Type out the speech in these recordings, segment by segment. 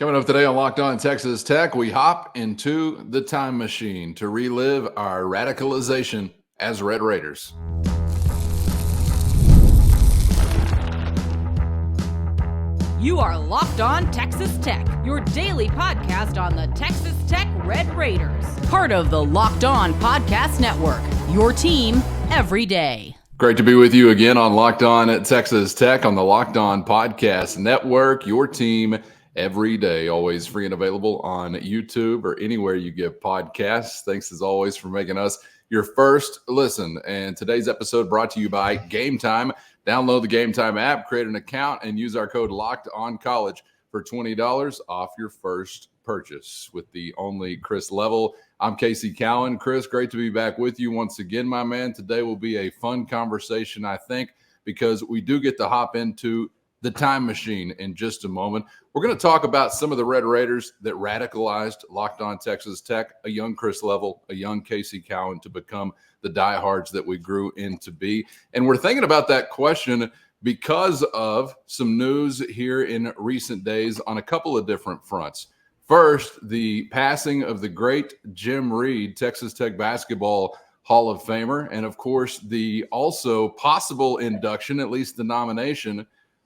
Coming up today on Locked On Texas Tech, we hop into the time machine to relive our radicalization as Red Raiders. You are Locked On Texas Tech, your daily podcast on the Texas Tech Red Raiders. Part of the Locked On Podcast Network, your team every day. Great to be with you again on Locked On at Texas Tech on the Locked On Podcast Network, your team every day. Always free and available on YouTube or anywhere you get podcasts. Thanks as always for making us your first listen. And today's episode brought to you by Gametime. Download the Gametime app, create an account, and use our code LOCKEDONCollege for $20 off your first purchase. With the only Chris Level, I'm Casey Cowan. Chris, great to be back with you once again, my man. Today will be a fun conversation, I think, because we do get to hop into the time machine in just a moment. We're going to talk about some of the Red Raiders that radicalized Locked On Texas Tech, a young Chris Level, a young Casey Cowan, to become the diehards that we grew into be. And we're thinking about that question because of some news here in recent days on a couple of different fronts. First, the passing of the great Jim Reed, Texas Tech basketball Hall of Famer, and of course the also possible induction, at least the nomination,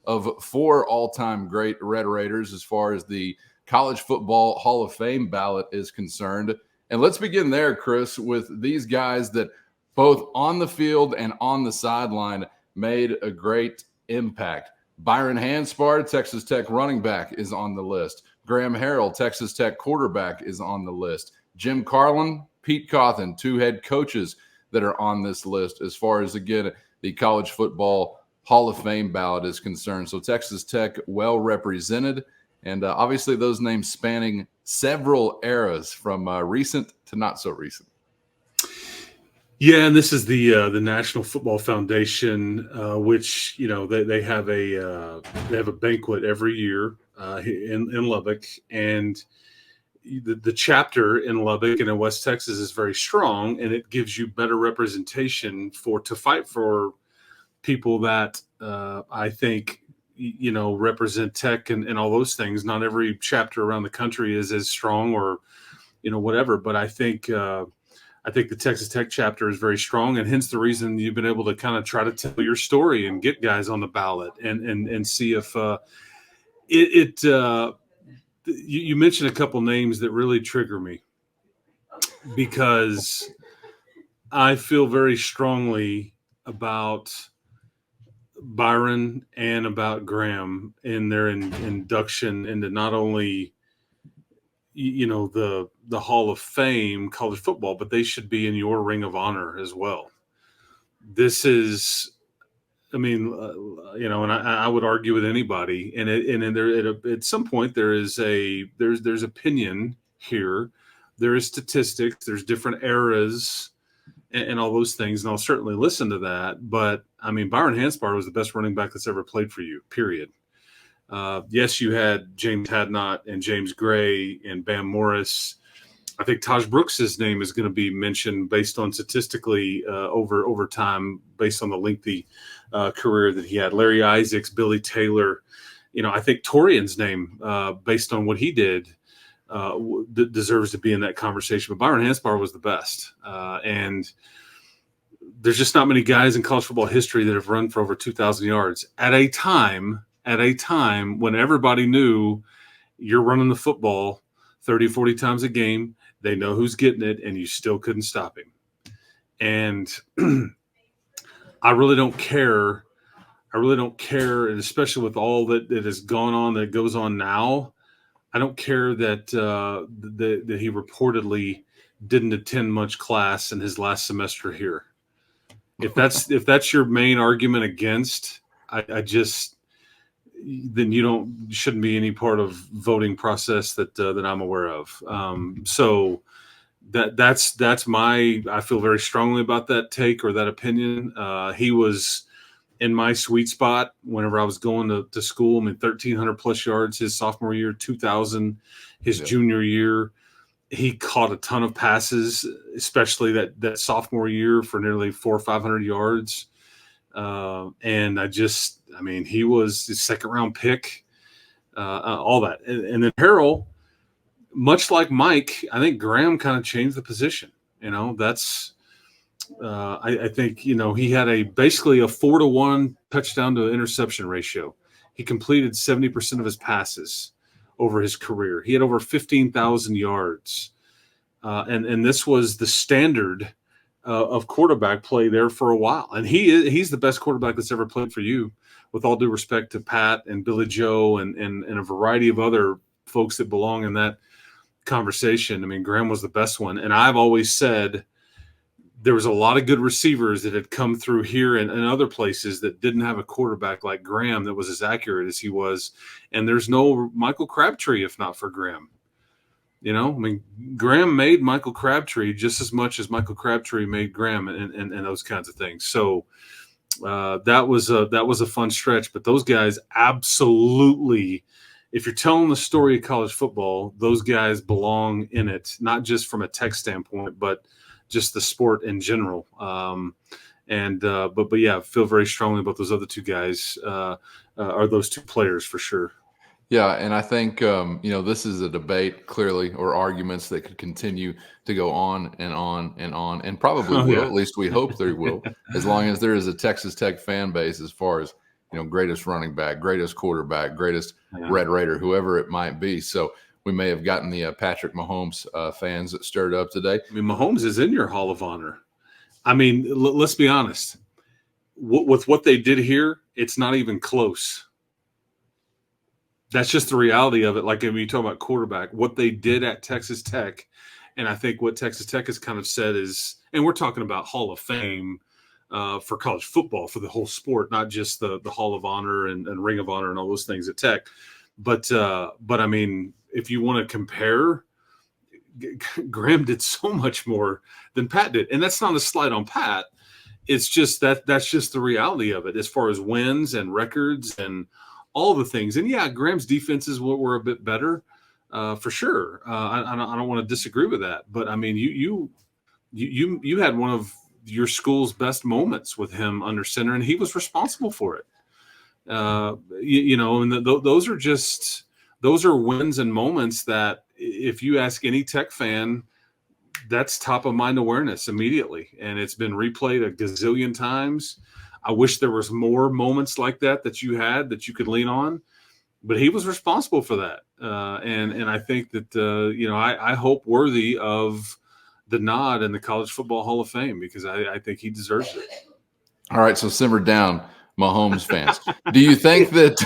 of 4 all-time great Red Raiders as far as the College Football Hall of Fame ballot is concerned. And let's begin there, Chris, with these guys that both on the field and on the sideline made a great impact. Byron Hanspard, Texas Tech running back, is on the list. Graham Harrell, Texas Tech quarterback, is on the list. Jim Carlin, Pete Cawthon, 2 head coaches that are on this list as far as, again, the College Football Hall of Fame ballot is concerned. So Texas Tech well represented, and obviously those names spanning several eras from recent to not so recent. Yeah, and this is the National Football Foundation, which they have a banquet every year in Lubbock, and the chapter in Lubbock and in West Texas is very strong, and it gives you better representation to fight for people that I think represent Tech and all those things. Not every chapter around the country is as strong or whatever, but I think the Texas Tech chapter is very strong, and hence the reason you've been able to kind of try to tell your story and get guys on the ballot and see if you mentioned a couple names that really trigger me, because I feel very strongly about Byron and about Graham in their induction into not only the Hall of Fame college football, but they should be in your Ring of Honor as well. This is, and I would argue with anybody, at some point there's opinion here, there is statistics, there's different eras and all those things, and I'll certainly listen to that. But Byron Hanspard was the best running back that's ever played for you, period. Yes, you had James Hadnot and James Gray and Bam Morris. I think Taj Brooks' name is going to be mentioned based on statistically over time, based on the lengthy career that he had. Larry Isaacs, Billy Taylor. I think Torian's name, based on what he did, deserves to be in that conversation. But Byron Hanspard was the best. And there's just not many guys in college football history that have run for over 2,000 yards at a time when everybody knew you're running the football 30, 40 times a game. They know who's getting it, and you still couldn't stop him. And I really don't care. And especially with all that has gone on, that goes on now, I don't care that he reportedly didn't attend much class in his last semester here. If that's your main argument against, then you shouldn't be any part of voting process that I'm aware of. So that's my, I feel very strongly about that take or that opinion. He was in my sweet spot whenever I was going to school. 1,300 plus yards his sophomore year, 2,000 his junior year. He caught a ton of passes, especially that sophomore year, for nearly 400 or 500 yards. And he was his second round pick. all that. And then Harrell, much like Mike, I think Graham kind of changed the position. That's I think, he had basically a 4-to-1 touchdown to interception ratio. He completed 70% of his passes over his career. He had over 15,000 yards. And this was the standard of quarterback play there for a while. And he's the best quarterback that's ever played for you, with all due respect to Pat and Billy Joe and a variety of other folks that belong in that conversation. I mean, Graham was the best one. And I've always said there was a lot of good receivers that had come through here and other places that didn't have a quarterback like Graham that was as accurate as he was. And there's no Michael Crabtree if not for Graham. Graham made Michael Crabtree just as much as Michael Crabtree made Graham and those kinds of things. So that was a fun stretch. But those guys absolutely, if you're telling the story of college football, those guys belong in it, not just from a tech standpoint, but just the sport in general. But yeah, I feel very strongly about those other two guys, are those two players for sure. Yeah, and I think, this is a debate, clearly, or arguments that could continue to go on and on and on, and probably will. Yeah. At least we hope they will, as long as there is a Texas Tech fan base as far as, greatest running back, greatest quarterback, greatest Red Raider, whoever it might be. So we may have gotten the Patrick Mahomes fans that stirred up today. I mean, Mahomes is in your Hall of Honor. I mean, let's be honest. With what they did here, it's not even close. That's just the reality of it. Like, when you talk about quarterback, what they did at Texas Tech, and I think what Texas Tech has kind of said is, and we're talking about Hall of Fame for college football, for the whole sport, not just the Hall of Honor and Ring of Honor and all those things at Tech. But I mean, if you want to compare, Graham did so much more than Pat did. And that's not a slight on Pat. It's just that's just the reality of it as far as wins and records and all the things. And yeah, Graham's defenses were a bit better, for sure. I don't want to disagree with that. But I mean, you had one of your school's best moments with him under center, and he was responsible for it. And those are wins and moments that, if you ask any Tech fan, that's top of mind awareness immediately. And it's been replayed a gazillion times. I wish there was more moments like that you had that you could lean on, but he was responsible for that. And I think that, I hope worthy of the nod in the College Football Hall of Fame, because I think he deserves it. All right. So simmer down, Mahomes fans. Do you think that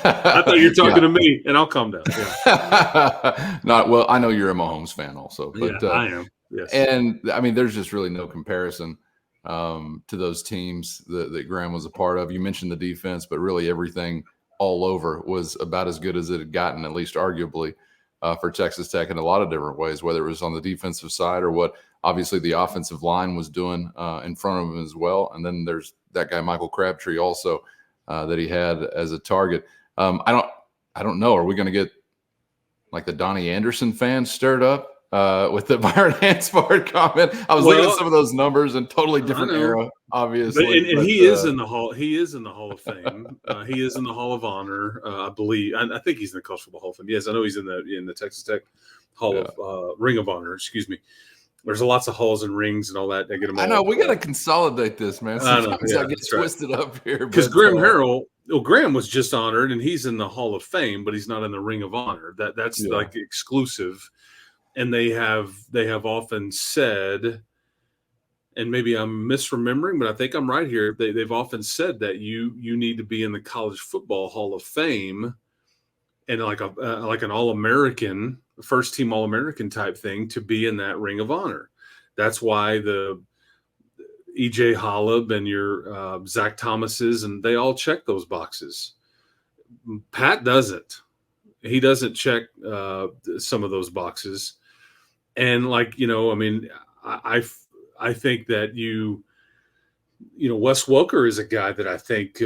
I thought you were talking to me, and I'll calm down. Yeah. Well, I know you're a Mahomes fan also, but I am. Yes. And I mean, there's just really no comparison to those teams that Graham was a part of. You mentioned the defense, but really everything all over was about as good as it had gotten, at least arguably, for Texas Tech in a lot of different ways, whether it was on the defensive side or what obviously the offensive line was doing in front of him as well. And then there's that guy, Michael Crabtree, also that he had as a target. I don't know. Are we going to get like the Donnie Anderson fans stirred up with the Byron Hansford comment? I was looking at some of those numbers and totally different era, obviously. But he is in the Hall. He is in the Hall of Fame. He is in the Hall of Honor, I believe. I think he's in the College Football Hall of Fame. Yes, I know he's in the Texas Tech Hall of Ring of Honor. Excuse me. There's lots of halls and rings and all that. They get them all. I know. We got to consolidate this, man. Sometimes I get twisted up here. Because Graham was just honored, and he's in the Hall of Fame, but he's not in the Ring of Honor. That's like exclusive. And they have often said, and maybe I'm misremembering, but I think I'm right here. They've often said that you need to be in the College Football Hall of Fame, and like an All-American, first-team All-American type thing, to be in that Ring of Honor. That's why the E.J. Holub and your Zach Thomases, and they all check those boxes. Pat doesn't. He doesn't check some of those boxes. And I think that Wes Welker is a guy that I think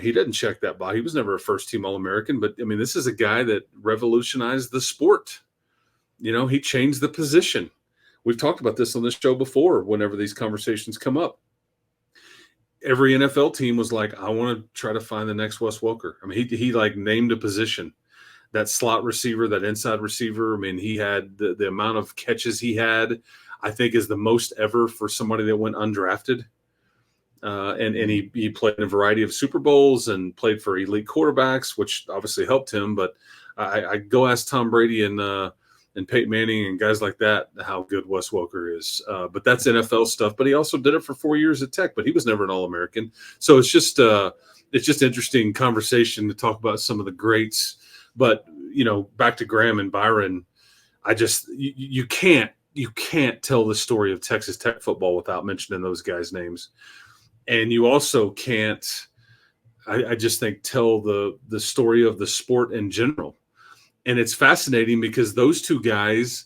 he doesn't check that box. He was never a first-team All-American, but I mean, this is a guy that revolutionized the sport. He changed the position. We've talked about this on this show before. Whenever these conversations come up, every NFL team was like, "I want to try to find the next Wes Welker." I mean, he like named a position. that slot receiver, that inside receiver. I mean, he had the amount of catches he had, I think, is the most ever for somebody that went undrafted. And he played in a variety of Super Bowls and played for elite quarterbacks, which obviously helped him. But I go ask Tom Brady and Peyton Manning and guys like that how good Wes Welker is. But that's NFL stuff. But he also did it for 4 years at Tech, but he was never an All-American. So it's just interesting conversation to talk about some of the greats. But back to Graham and Byron, you can't tell the story of Texas Tech football without mentioning those guys' names. And you also can't, I just think, tell the story of the sport in general. And it's fascinating because those two guys.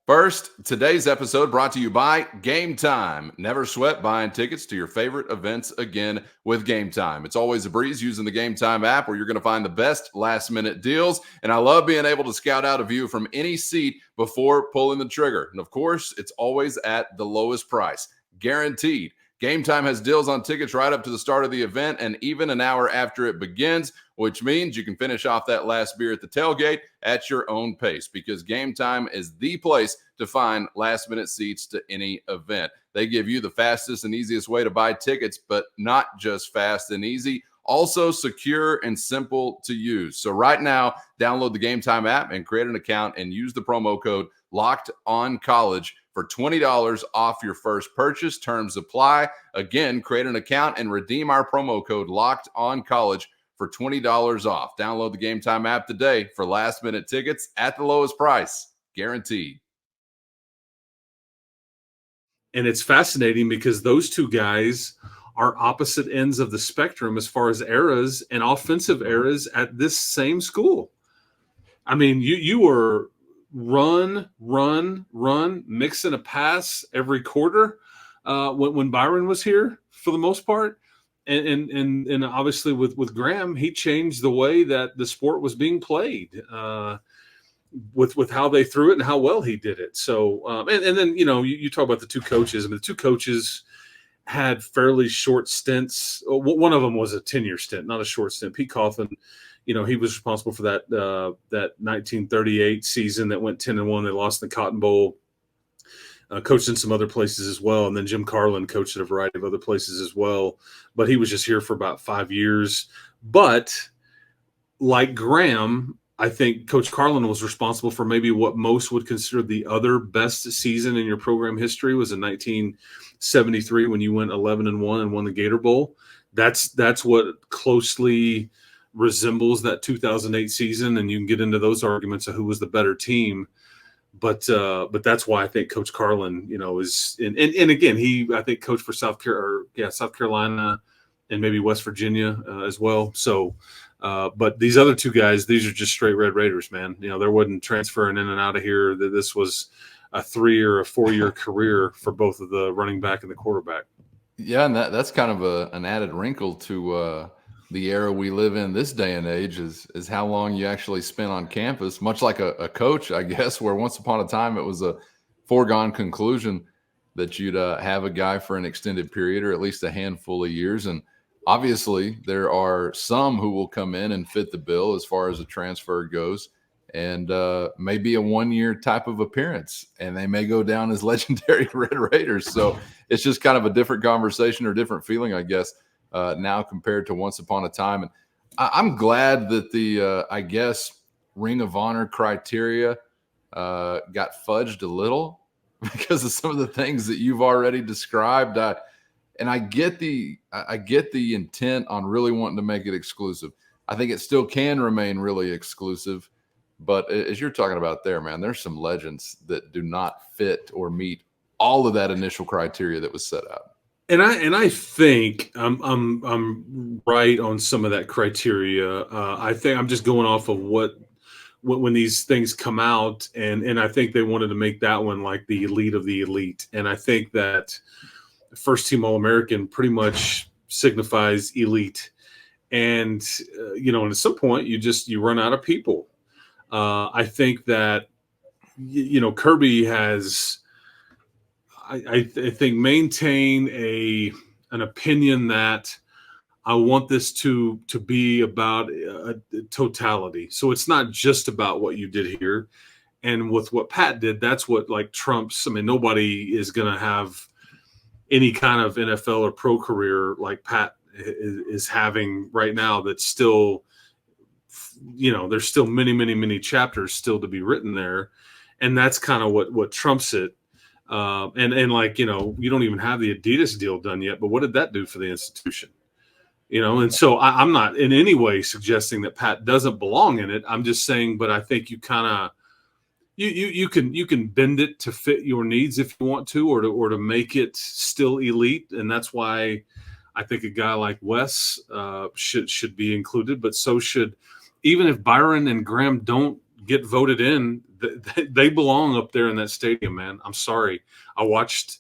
First, today's episode brought to you by Gametime. Never sweat buying tickets to your favorite events again with Gametime. It's always a breeze using the Gametime app where you're going to find the best last-minute deals. And I love being able to scout out a view from any seat before pulling the trigger. And, of course, it's always at the lowest price, guaranteed. Gametime has deals on tickets right up to the start of the event and even an hour after it begins, which means you can finish off that last beer at the tailgate at your own pace because Gametime is the place to find last-minute seats to any event. They give you the fastest and easiest way to buy tickets, but not just fast and easy, also secure and simple to use. So right now, download the Gametime app and create an account and use the promo code LOCKEDONCollege for $20 off your first purchase. Terms apply. Again, create an account and redeem our promo code LOCKEDONCollege for $20 off. Download the Gametime app today for last-minute tickets at the lowest price, guaranteed. And it's fascinating because those two guys are opposite ends of the spectrum as far as eras and offensive eras at this same school. I mean, you were run, mix and a pass every quarter when Byron was here for the most part. And obviously with Graham, he changed the way that the sport was being played with how they threw it and how well he did it. So, and then, you talk about the two coaches. I mean, the two coaches had fairly short stints. One of them was a 10-year stint, not a short stint. Pete Coughlin, he was responsible for that 1938 season that went 10-1. They lost in the Cotton Bowl. Coached in some other places as well. And then Jim Carlin coached at a variety of other places as well. But he was just here for about 5 years. But like Graham, I think Coach Carlin was responsible for maybe what most would consider the other best season in your program history was in 1973 when you went 11-1 and won the Gator Bowl. That's what closely resembles that 2008 season, and you can get into those arguments of who was the better team. But that's why I think Coach Carlin, is and again I think coached for South Carolina and maybe West Virginia as well. So, but these other two guys, these are just straight Red Raiders, man. There wasn't transferring in and out of here. This was a 3 or a 4 year career for both of the running back and the quarterback. Yeah, and that's kind of an added wrinkle to the era we live in this day and age is how long you actually spent on campus, much like a coach, I guess, where once upon a time it was a foregone conclusion that you'd have a guy for an extended period or at least a handful of years. And obviously there are some who will come in and fit the bill as far as a transfer goes and maybe a 1 year type of appearance, and they may go down as legendary Red Raiders. So it's just kind of a different conversation or different feeling, I guess, now compared to once upon a time. And I'm glad that the, I guess, Ring of Honor criteria got fudged a little because of some of the things that you've already described. And I get the intent on really wanting to make it exclusive. I think it still can remain really exclusive. But as you're talking about there, man, there's some legends that do not fit or meet all of that initial criteria that was set out. And I think I'm right on some of that criteria. I think I'm just going off of what when these things come out, and I think they wanted to make that one like the elite of the elite. And I think that first team All-American pretty much signifies elite. And and at some point you run out of people. I think that Kirby has. I think maintain an opinion that I want this to be about a totality. So it's not just about what you did here. And with what Pat did, that's what like trumps. I mean, nobody is going to have any kind of NFL or pro career like Pat is having right now. That's still, there's still many, many, many chapters still to be written there. And that's kind of what trumps it. And like, you don't even have the Adidas deal done yet, but what did that do for the institution? And so I'm not in any way suggesting that Pat doesn't belong in it. I'm just saying, but I think you kind of, you can bend it to fit your needs if you want to, or to make it still elite. And that's why I think a guy like Wes should be included, but so should, even if Byron and Graham don't get voted in, they belong up there in that stadium, man. I'm sorry. I watched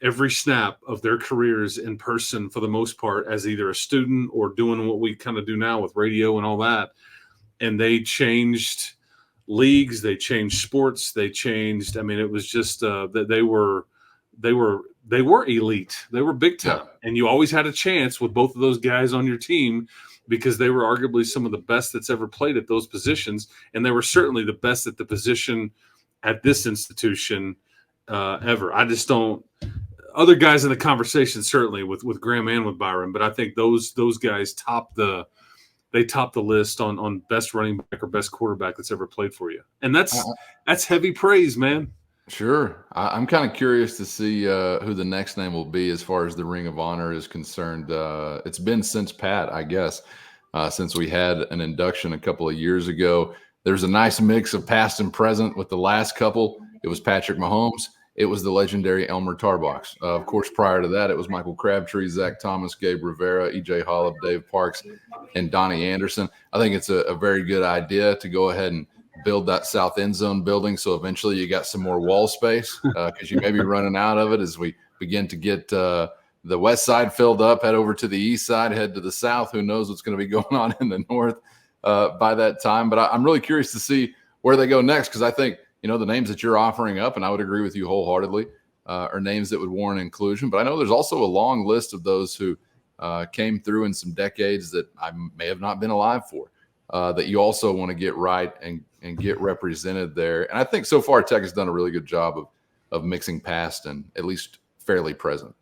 every snap of their careers in person for the most part as either a student or doing what we kind of do now with radio and all that. And they changed leagues, they changed sports, they changed. I mean, it was just that they were elite. They were big time. Yeah. And you always had a chance with both of those guys on your team because they were arguably some of the best that's ever played at those positions. And they were certainly the best at the position at this institution ever. I just don't. Other guys in the conversation, certainly with Graham and with Byron, but I think those guys top the list on best running back or best quarterback that's ever played for you. And that's heavy praise, man. Sure. I'm kind of curious to see who the next name will be as far as the Ring of Honor is concerned. It's been since Pat, I guess, since we had an induction a couple of years ago. There's a nice mix of past and present with the last couple. It was Patrick Mahomes. It was the legendary Elmer Tarbox. Of course, prior to that, it was Michael Crabtree, Zach Thomas, Gabe Rivera, E.J. Hollop, Dave Parks, and Donnie Anderson. I think it's a very good idea to go ahead and build that south end zone building so eventually you got some more wall space because you may be running out of it as we begin to get the west side filled up, head over to the east side, head to the south. Who knows what's going to be going on in the north by that time. But I'm really curious to see where they go next because I think, the names that you're offering up, and I would agree with you wholeheartedly, are names that would warrant inclusion. But I know there's also a long list of those who came through in some decades that I may have not been alive for, that you also want to get right and get represented there. And I think so far Tech has done a really good job of mixing past and at least fairly present.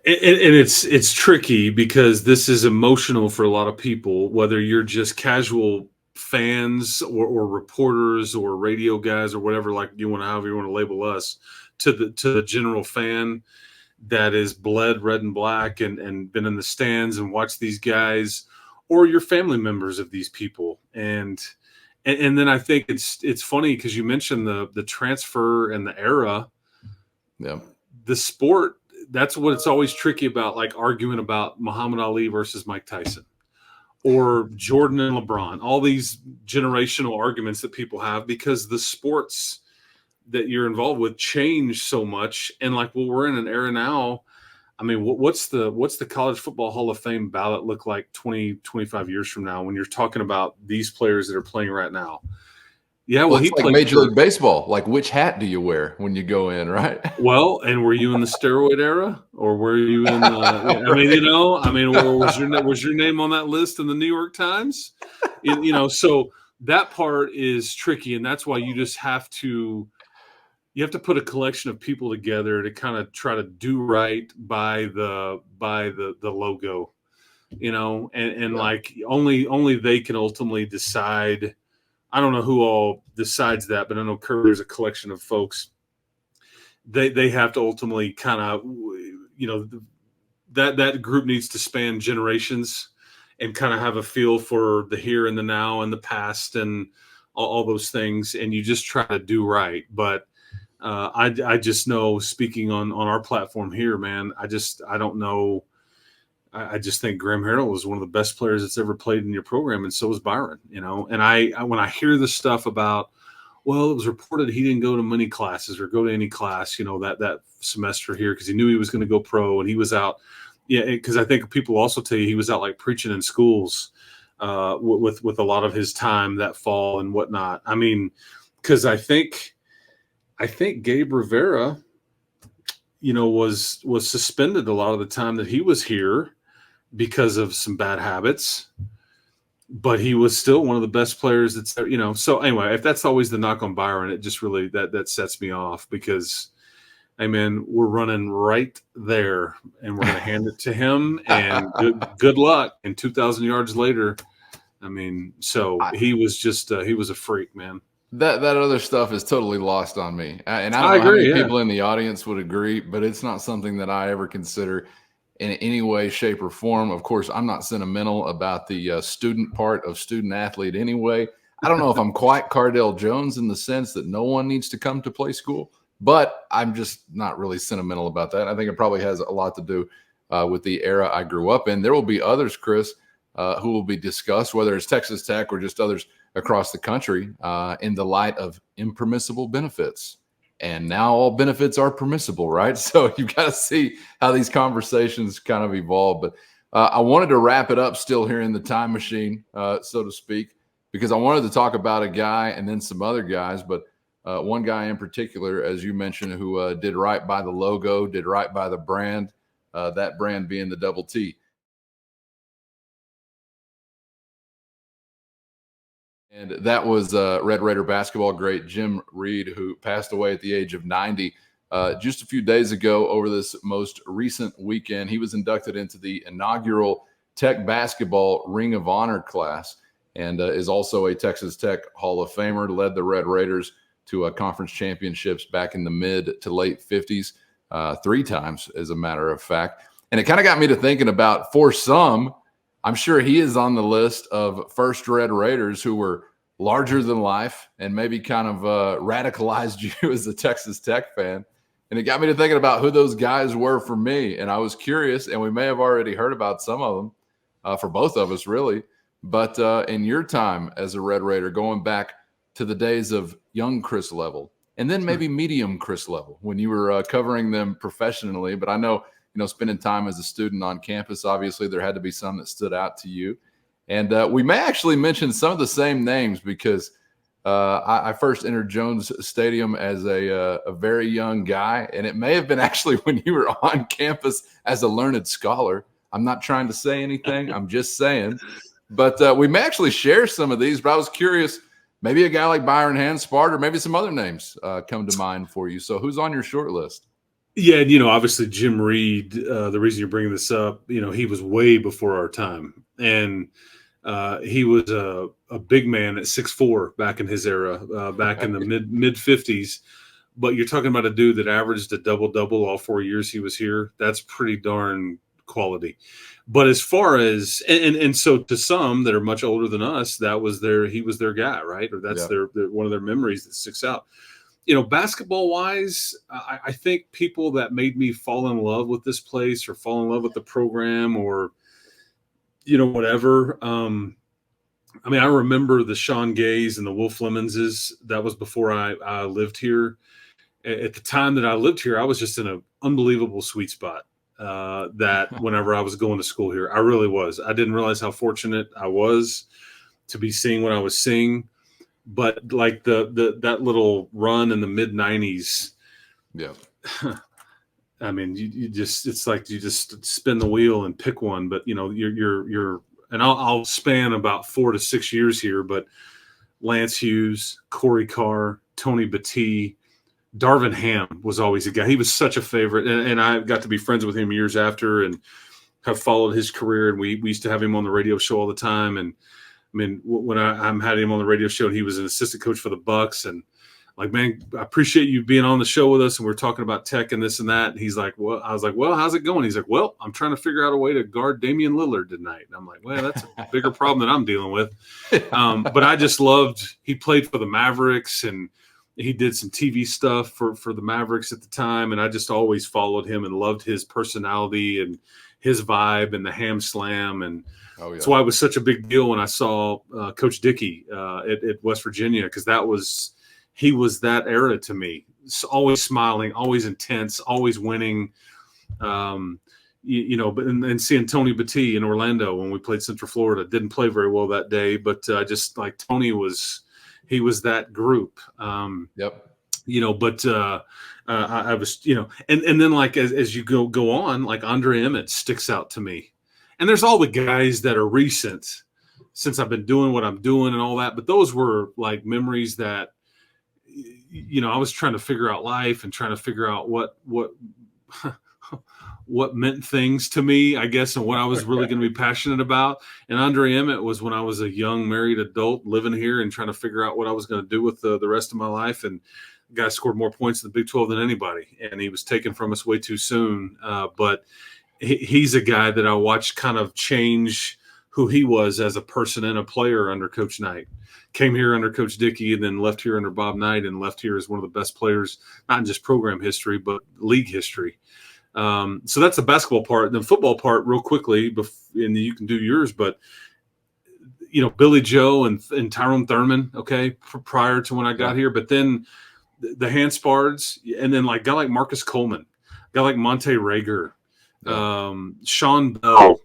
And it's tricky because this is emotional for a lot of people, whether you're just casual fans or reporters or radio guys or whatever, like however you want to label us, to the general fan that is bled red and black and been in the stands and watched these guys, or your family members of these people. And then I think it's funny because you mentioned the transfer and the era. Yeah. The sport, that's what it's always tricky about, like arguing about Muhammad Ali versus Mike Tyson. Or Jordan and LeBron, all these generational arguments that people have because the sports that you're involved with change so much. And like, well, we're in an era now. I mean, what's the College Football Hall of Fame ballot look like 20, 25 years from now when you're talking about these players that are playing right now? Yeah, well, he like played Major League Baseball. Like, which hat do you wear when you go in, right? Well, and were you in the steroid era, or were you in? Was your name on that list in the New York Times? So that part is tricky, and that's why you just have to put a collection of people together to kind of try to do right by the logo, and like only they can ultimately decide. I don't know who all decides that, but I know there's a collection of folks. They have to ultimately kind of, that group needs to span generations and kind of have a feel for the here and the now and the past and all those things. And you just try to do right. But I just know, speaking on our platform here, man, I don't know. I just think Graham Harrell was one of the best players that's ever played in your program, and so is Byron. And I when I hear the stuff about, well, it was reported he didn't go to many classes or go to any class, that semester here because he knew he was going to go pro, and he was out. Yeah, because I think people also tell you he was out like preaching in schools with a lot of his time that fall and whatnot. I mean, because I think Gabe Rivera, was suspended a lot of the time that he was here. because of some bad habits, but he was still one of the best players that's there, So anyway, if that's always the knock on Byron, it just really that sets me off because, hey man, we're running right there and we're going to hand it to him and good luck. And 2,000 yards later, so he was just he was a freak, man. That other stuff is totally lost on me. And I don't know agree, how many people in the audience would agree, but it's not something that I ever consider in any way, shape, or form. Of course, I'm not sentimental about the student part of student athlete anyway. I don't know if I'm quite Cardell Jones in the sense that no one needs to come to play school, but I'm just not really sentimental about that. I think it probably has a lot to do with the era I grew up in. There will be others, Chris, who will be discussed, whether it's Texas Tech or just others across the country, in the light of impermissible benefits. And now all benefits are permissible, right? So you've got to see how these conversations kind of evolve. But I wanted to wrap it up still here in the time machine, so to speak, because I wanted to talk about a guy and then some other guys. But one guy in particular, as you mentioned, who did right by the logo, did right by the brand, that brand being the Double T. And that was Red Raider basketball great Jim Reed, who passed away at the age of 90 just a few days ago over this most recent weekend. He was inducted into the inaugural Tech basketball Ring of Honor class and is also a Texas Tech Hall of Famer, led the Red Raiders to conference championships back in the mid to late 50s, 3 times, as a matter of fact. And it kind of got me to thinking about, for some, I'm sure he is on the list of first Red Raiders who were larger than life and maybe kind of radicalized you as a Texas Tech fan. And it got me to thinking about who those guys were for me. And I was curious, and we may have already heard about some of them for both of us, really. But in your time as a Red Raider, going back to the days of young Chris Level and then maybe medium Chris Level when you were covering them professionally. But I know, spending time as a student on campus, obviously there had to be some that stood out to you. And we may actually mention some of the same names because I first entered Jones Stadium as a very young guy, and it may have been actually when you were on campus as a learned scholar. I'm not trying to say anything. I'm just saying. But we may actually share some of these, but I was curious, maybe a guy like Byron Hanspard or maybe some other names come to mind for you. So who's on your short list? Yeah, obviously Jim Reed, the reason you're bringing this up, he was way before our time. And he was a big man at 6'4" back in his era, back in the mid 50s. But you're talking about a dude that averaged a double-double all 4 years he was here. That's pretty darn quality. But as far as and so to some that are much older than us, he was their guy, right? Or that's their one of their memories that sticks out. Basketball wise, I think people that made me fall in love with this place or fall in love with the program or, whatever. I remember the Sean Gays and the Wolf Lemonses. That was before I lived here. At the time that I lived here, I was just in an unbelievable sweet spot that whenever I was going to school here, I really was. I didn't realize how fortunate I was to be seeing what I was seeing. But like that little run in the mid 90s, yeah. You just, it's like you just spin the wheel and pick one. But you're and I'll span about 4 to 6 years here. But Lance Hughes, Corey Carr, Tony Battie, Darvin Ham was always a guy. He was such a favorite, and I got to be friends with him years after, and have followed his career. And we used to have him on the radio show all the time, and. When I had him on the radio show, and he was an assistant coach for the Bucks, and like, man, I appreciate you being on the show with us. And we're talking about Tech and this and that. And he's like, well, I was like, well, how's it going? He's like, well, I'm trying to figure out a way to guard Damian Lillard tonight. And I'm like, well, that's a bigger problem than I'm dealing with. But I just loved, he played for the Mavericks and he did some TV stuff for the Mavericks at the time. And I just always followed him and loved his personality and his vibe and the ham slam. And that's why it was such a big deal when I saw Coach Dickey at West Virginia, because he was that era to me. Always smiling, always intense, always winning. But seeing Tony Battie in Orlando when we played Central Florida, didn't play very well that day, but just like Tony he was that group. But I was, and then like as you go on, like Andre Emmett sticks out to me. And there's all the guys that are recent since I've been doing what I'm doing and all that. But those were like memories that, I was trying to figure out life and trying to figure out what meant things to me, I guess, and what I was really going to be passionate about. And Andre Emmett was when I was a young married adult living here and trying to figure out what I was going to do with the rest of my life. And the guy scored more points in the Big 12 than anybody, and he was taken from us way too soon. But he's a guy that I watched kind of change who he was as a person and a player under Coach Knight. Came here under Coach Dickey and then left here under Bob Knight, and left here as one of the best players, not in just program history, but league history. So that's the basketball part. The football part, real quickly, and you can do yours, but Billy Joe and Tyrone Thurman, okay, prior to when I got here, but then the Hanspards, and then like a guy like Marcus Coleman, a guy like Monte Rager, Sean Bell.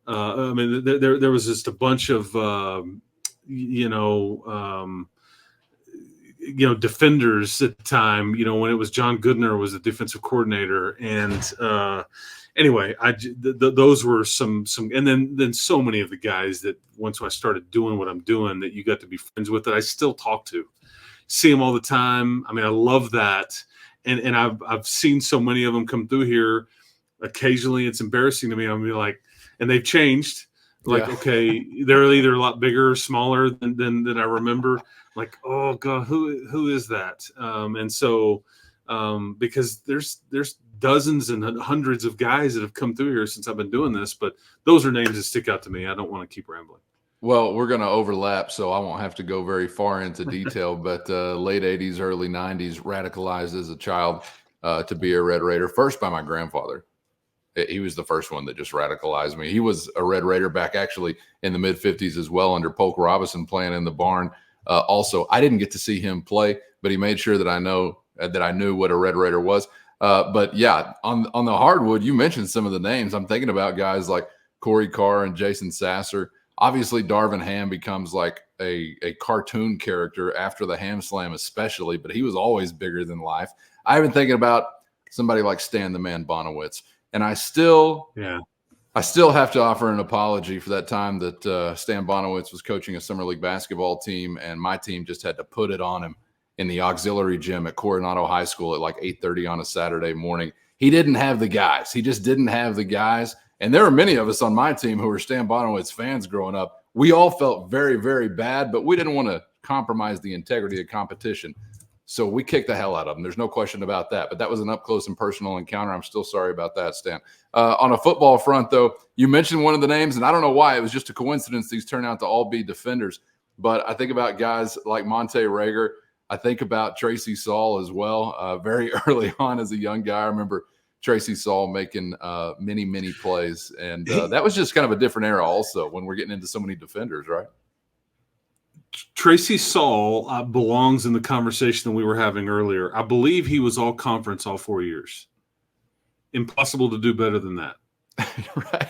I mean, there was just a bunch of defenders at the time, when it was John Goodner was the defensive coordinator. And anyway, those were some, and then so many of the guys that once I started doing what I'm doing that you got to be friends with, that I still talk to, see them all the time. I mean, I love that. And I've seen so many of them come through here. Occasionally it's embarrassing to me. I'll be like, and they've changed. Like, okay, they're either a lot bigger or smaller than I remember. Like, oh God, who is that? And so because there's dozens and hundreds of guys that have come through here since I've been doing this, but those are names that stick out to me. I don't want to keep rambling. Well, we're going to overlap, so I won't have to go very far into detail, but late 80s, early 90s, radicalized as a child to be a Red Raider, first by my grandfather. He was the first one that just radicalized me. He was a Red Raider back actually in the mid-50s as well, under Polk Robinson playing in the barn. Also, I didn't get to see him play, but he made sure that I knew what a Red Raider was. But yeah, on the hardwood, you mentioned some of the names. I'm thinking about guys like Corey Carr and Jason Sasser. Obviously, Darvin Ham becomes like a cartoon character after the Ham Slam especially, but he was always bigger than life. I've been thinking about somebody like Stan the Man Bonowitz. And I still have to offer an apology for that time that Stan Bonowitz was coaching a summer league basketball team, and my team just had to put it on him in the auxiliary gym at Coronado High School at like 8:30 on a Saturday morning. He didn't have the guys. He just didn't have the guys. And there were many of us on my team who were Stan Bonowitz fans growing up. We all felt very, very bad, but we didn't want to compromise the integrity of competition. So we kicked the hell out of them. There's no question about that. But that was an up-close and personal encounter. I'm still sorry about that, Stan. On a football front, though, you mentioned one of the names, and I don't know why. It was just a coincidence these turned out to all be defenders. But I think about guys like Monte Rager. I think about Tracy Saul as well. Very early on as a young guy, I remember Tracy Saul making many, many plays. And that was just kind of a different era also when we're getting into so many defenders, right? Tracy Saul belongs in the conversation that we were having earlier. I believe he was all conference all 4 years. Impossible to do better than that. Right.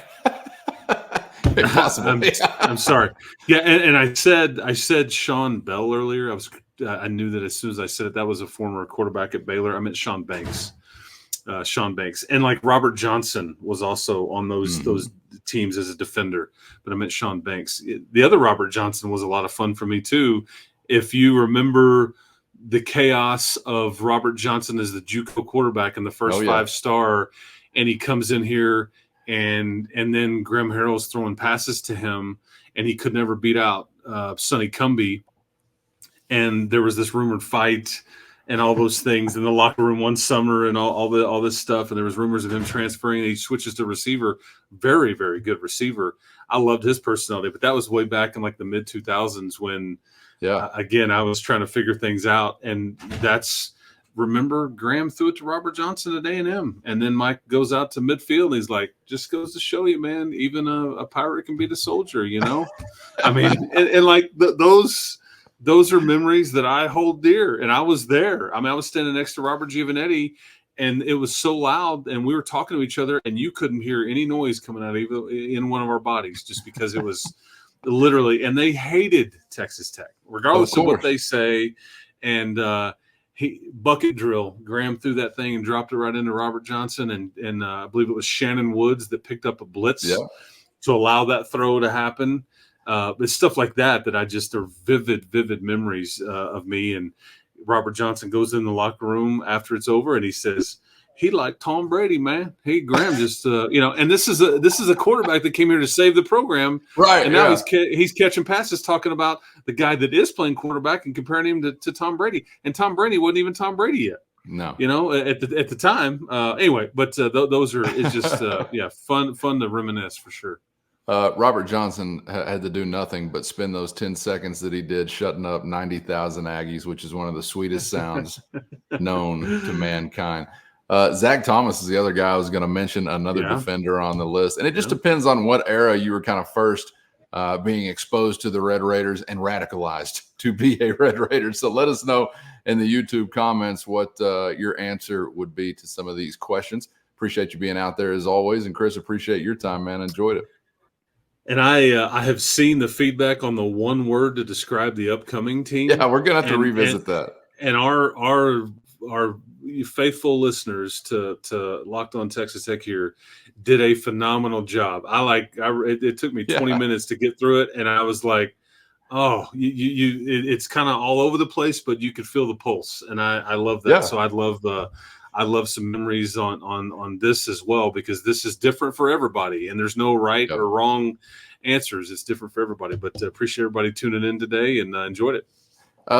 Impossible. I'm sorry. Yeah, and I said Sean Bell earlier. I knew that as soon as I said it, that was a former quarterback at Baylor. I meant Sean Banks. And like Robert Johnson was also on those teams as a defender, but I meant Sean Banks. The other Robert Johnson was a lot of fun for me too. If you remember the chaos of Robert Johnson as the JUCO quarterback in the first 5-star, and he comes in here and then Graham Harrell's throwing passes to him and he could never beat out Sonny Cumbie. And there was this rumored fight and all those things in the locker room one summer and all this stuff. And there was rumors of him transferring. And he switches to receiver. Very, very good receiver. I loved his personality, but that was way back in like the mid 2000s when, again, I was trying to figure things out. And remember Graham threw it to Robert Johnson at A&M. And then Mike goes out to midfield. And he's like, just goes to show you, man, even a pirate can beat a soldier, you know? I mean, and like those are memories that I hold dear. And I was there. I mean, I was standing next to Robert Giovanetti, and it was so loud, and we were talking to each other, and you couldn't hear any noise coming out of in one of our bodies just because it was literally – and they hated Texas Tech, regardless of what they say. And bucket drill, Graham threw that thing and dropped it right into Robert Johnson, and I believe it was Shannon Woods that picked up a blitz to allow that throw to happen. But stuff like that I just are vivid memories of me. And Robert Johnson goes in the locker room after it's over and he says, he liked Tom Brady, man. Hey, Graham, just and this is a quarterback that came here to save the program, right? And now he's catching passes, talking about the guy that is playing quarterback and comparing him to Tom Brady. And Tom Brady wasn't even Tom Brady yet. No, at the time. Anyway, but those are it's just fun to reminisce for sure. Robert Johnson had to do nothing but spend those 10 seconds that he did shutting up 90,000 Aggies, which is one of the sweetest sounds known to mankind. Zach Thomas is the other guy I was going to mention, another defender on the list. And it just depends on what era you were kind of first being exposed to the Red Raiders and radicalized to be a Red Raider. So let us know in the YouTube comments what your answer would be to some of these questions. Appreciate you being out there as always. And Chris, appreciate your time, man. Enjoyed it. And I have seen the feedback on the one word to describe the upcoming team. Yeah, we're going to have to revisit that. And our faithful listeners to Locked On Texas Tech here did a phenomenal job. It took me 20 minutes to get through it, and I was like, oh, it's kind of all over the place, but you could feel the pulse, and I love that. Yeah. So I love some memories on this as well, because this is different for everybody, and there's no right or wrong answers. It's different for everybody. But appreciate everybody tuning in today, and enjoyed it.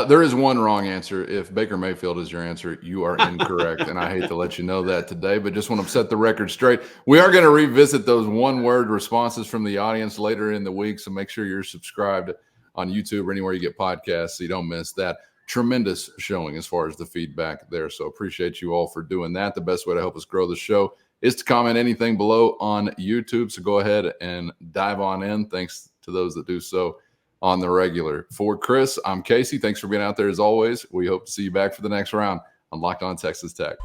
There is one wrong answer. If Baker Mayfield is your answer, you are incorrect. And I hate to let you know that today, but just want to set the record straight. We are going to revisit those one-word responses from the audience later in the week, so make sure you're subscribed on YouTube or anywhere you get podcasts so you don't miss that. Tremendous showing as far as the feedback there. So appreciate you all for doing that. The best way to help us grow the show is to comment anything below on YouTube. So go ahead and dive on in. Thanks to those that do so on the regular. For Chris, I'm Casey. Thanks for being out there as always. We hope to see you back for the next round on Locked On Texas Tech.